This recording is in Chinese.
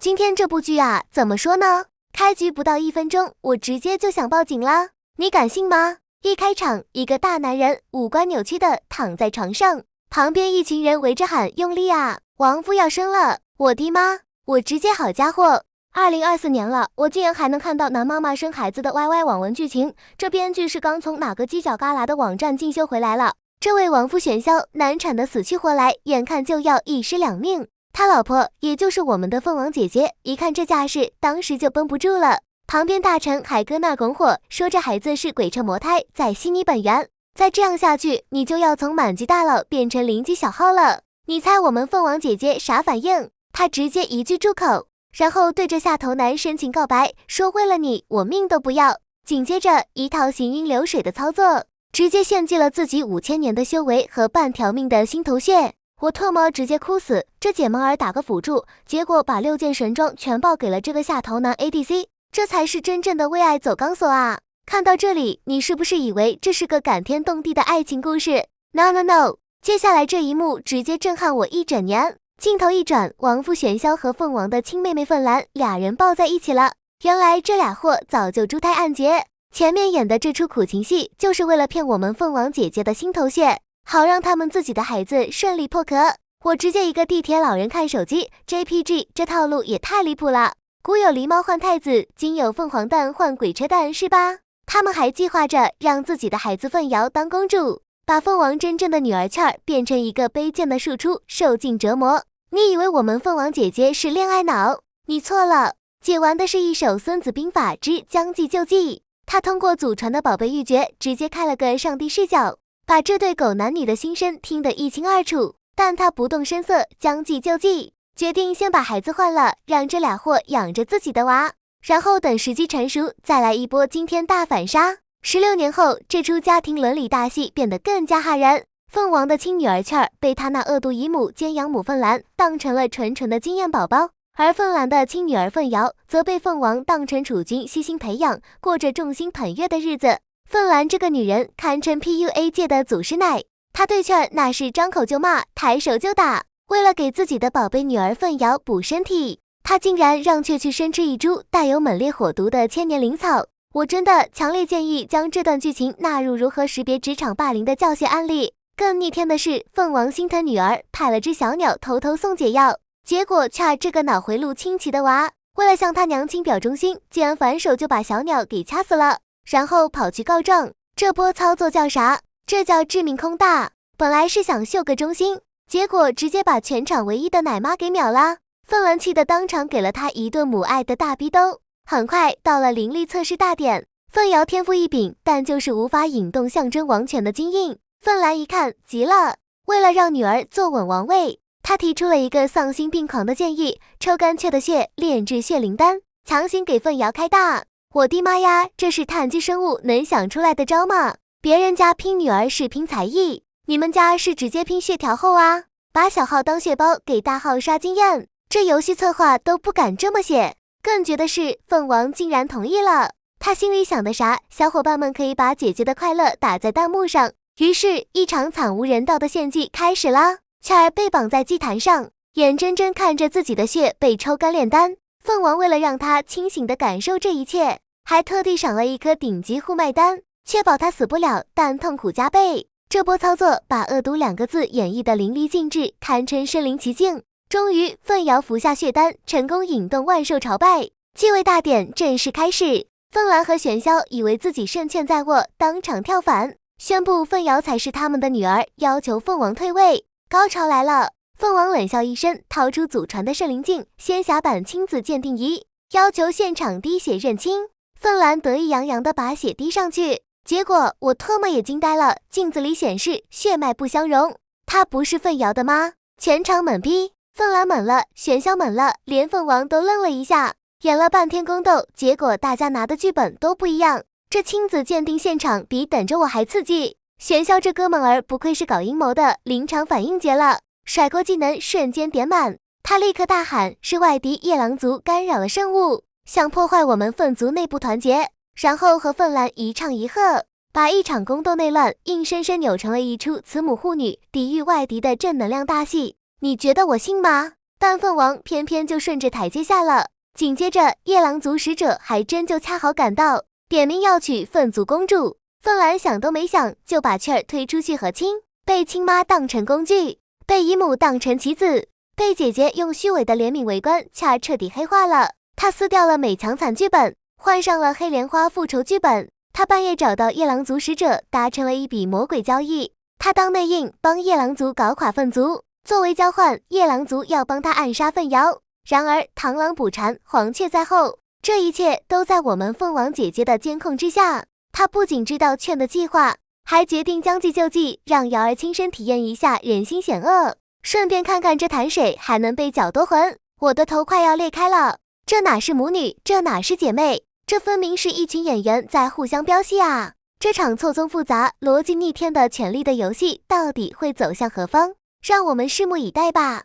今天这部剧啊，怎么说呢？开局不到1分钟，我直接就想报警了，你敢信吗？一开场，一个大男人五官扭曲的躺在床上，旁边一群人围着喊用力啊，王夫要生了，我的妈！我直接好家伙，2024年了，我竟然还能看到男妈妈生孩子的 YY 网文剧情，这编剧是刚从哪个犄角旮旯的网站进修回来了。这位王夫玄霄难产的死去活来，眼看就要一尸两命。他老婆也就是我们的凤凰姐姐，一看这架势，当时就绷不住了。旁边大臣还搁那拱火，说这孩子是鬼车魔胎，在吸你本源。再这样下去，你就要从满级大佬变成0级小号了。你猜我们凤凰姐姐啥反应？她直接一句住口，然后对着下头男深情告白，说为了你，我命都不要。紧接着一套行云流水的操作，直接献祭了自己5000年的修为和半条命的心头血。我特么直接哭死，这解闷儿打个辅助，结果把6件神装全爆给了这个下头男 ADC， 这才是真正的为爱走钢索啊！看到这里，你是不是以为这是个感天动地的爱情故事 ？No No No！ 接下来这一幕直接震撼我一整年。镜头一转，王夫玄霄和凤凰的亲妹妹凤兰俩人抱在一起了。原来这俩货早就珠胎暗结，前面演的这出苦情戏，就是为了骗我们凤凰姐姐的心头血。好让他们自己的孩子顺利破壳。我直接一个地铁老人看手机 JPG， 这套路也太离谱了。古有狸猫换太子，今有凤凰蛋换鬼车蛋是吧？他们还计划着让自己的孩子凤瑶当公主，把凤凰真正的女儿倩儿变成一个卑贱的庶出，受尽折磨。你以为我们凤凰姐姐是恋爱脑？你错了，姐玩的是一手孙子兵法之将计就计。她通过祖传的宝贝玉诀，直接开了个上帝视角，把这对狗男女的心声听得一清二楚，但他不动声色，将计就计，决定先把孩子换了，让这俩货养着自己的娃，然后等时机成熟，再来一波惊天大反杀。16年后，这出家庭伦理大戏变得更加骇人。凤凰的亲女儿倩儿被他那恶毒姨母兼养母凤兰当成了纯纯的经验宝宝，而凤兰的亲女儿凤瑶则被凤凰当成储君悉心培养，过着众星捧月的日子。凤兰这个女人堪称 PUA 界的祖师奶，她对倩儿那是张口就骂，抬手就打。为了给自己的宝贝女儿凤瑶补身体，她竟然让雀去生吃一株带有猛烈火毒的千年灵草。我真的强烈建议将这段剧情纳入如何识别职场霸凌的教学案例。更逆天的是，凤凰心疼女儿，派了只小鸟偷偷送解药，结果倩儿这个脑回路清奇的娃，为了向她娘亲表忠心，竟然反手就把小鸟给掐死了。然后跑去告状，这波操作叫啥？这叫致命空大。本来是想秀个忠心，结果直接把全场唯一的奶妈给秒了。凤兰气得当场给了他一顿母爱的大逼兜。很快到了灵力测试大典，凤瑶天赋异禀，但就是无法引动象征王权的金印。凤兰一看急了，为了让女儿坐稳王位，她提出了一个丧心病狂的建议：抽干雀的血，炼制血灵丹，强行给凤瑶开大。我的妈呀，这是碳基生物能想出来的招吗？别人家拼女儿是拼才艺，你们家是直接拼血条后啊，把小号当血包给大号刷经验，这游戏策划都不敢这么写。更绝的是，凤凰竟然同意了。他心里想的啥？小伙伴们可以把姐姐的快乐打在弹幕上。于是一场惨无人道的献祭开始啦。倩儿被绑在祭坛上，眼睁睁看着自己的血被抽干炼丹。凤凰为了让他清醒地感受这一切，还特地赏了一颗顶级护脉丹，确保他死不了，但痛苦加倍。这波操作把恶毒2个字演绎得淋漓尽致，堪称身临其境。终于，凤瑶服下血丹，成功引动万兽朝拜，继位大典正式开始。凤兰和玄霄以为自己胜券在握，当场跳反，宣布凤瑶才是他们的女儿，要求凤凰退位。高潮来了。凤凰冷笑一声，掏出祖传的圣灵镜仙侠版亲子鉴定仪，要求现场滴血认亲。凤兰得意洋洋地把血滴上去，结果我特么也惊呆了，镜子里显示血脉不相容，她不是凤瑶的吗？全场懵逼，凤兰懵了，玄霄懵了，连凤凰都愣了一下，演了半天宫斗，结果大家拿的剧本都不一样，这亲子鉴定现场比等着我还刺激。玄霄这哥们儿不愧是搞阴谋的，临场反应绝了。甩锅技能瞬间点满，他立刻大喊是外敌夜郎族干扰了圣物，想破坏我们凤族内部团结，然后和凤兰一唱一和，把一场宫斗内乱硬生生扭成了一出慈母护女抵御外敌的正能量大戏。你觉得我信吗？但凤王偏偏就顺着台阶下了。紧接着，夜郎族使者还真就恰好赶到，点名要娶凤族公主。凤兰想都没想，就把雀儿推出去和亲，被亲妈当成工具，被姨母当成棋子，被姐姐用虚伪的怜悯围观，雀儿彻底黑化了。她撕掉了美强惨剧本，换上了黑莲花复仇剧本。她半夜找到夜郎族使者，达成了一笔魔鬼交易。她当内应，帮夜郎族搞垮凤族，作为交换，夜郎族要帮他暗杀凤瑶。然而螳螂捕蝉，黄雀在后，这一切都在我们凤王姐姐的监控之下。她不仅知道劝的计划，还决定将计就计，让瑶儿亲身体验一下人心险恶，顺便看看这潭水还能被搅多浑。我的头快要裂开了，这哪是母女，这哪是姐妹，这分明是一群演员在互相飙戏啊！这场错综复杂、逻辑逆天的权力的游戏到底会走向何方？让我们拭目以待吧。